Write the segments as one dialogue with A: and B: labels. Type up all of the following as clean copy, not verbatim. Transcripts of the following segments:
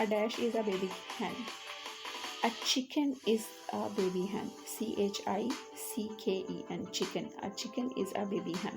A: a dash is a baby hen. A chicken is a baby hen. CHICKEN, chicken. A chicken is a baby hen.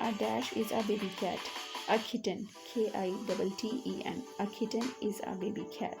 A: a dash is a baby cat. A kitten, KITTEN. A kitten is a baby cat.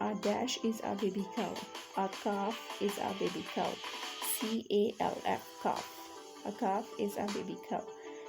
A: a dash is a baby cow. A calf is a baby cow. CALF, calf. A calf is a baby cow.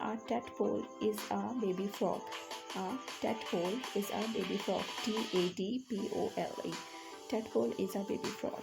A: a tadpole is a baby frog. A tadpole is a baby frog. TADPOLE. Tadpole is a baby frog.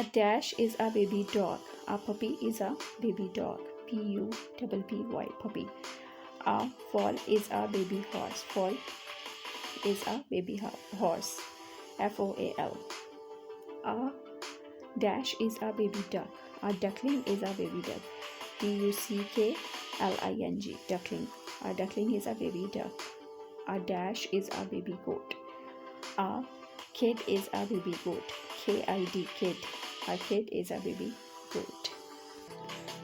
A: a dash is a baby dog. A puppy is a baby dog. PUPPY, puppy. A foal is a baby horse. Foal is a baby horse. FOAL. A dash is a baby duck. A duckling is a baby duck. DUCKLING, duckling. A duckling is a baby duck. A dash is a baby goat. A kid is a baby goat. KID, kid. A kid is a baby goat.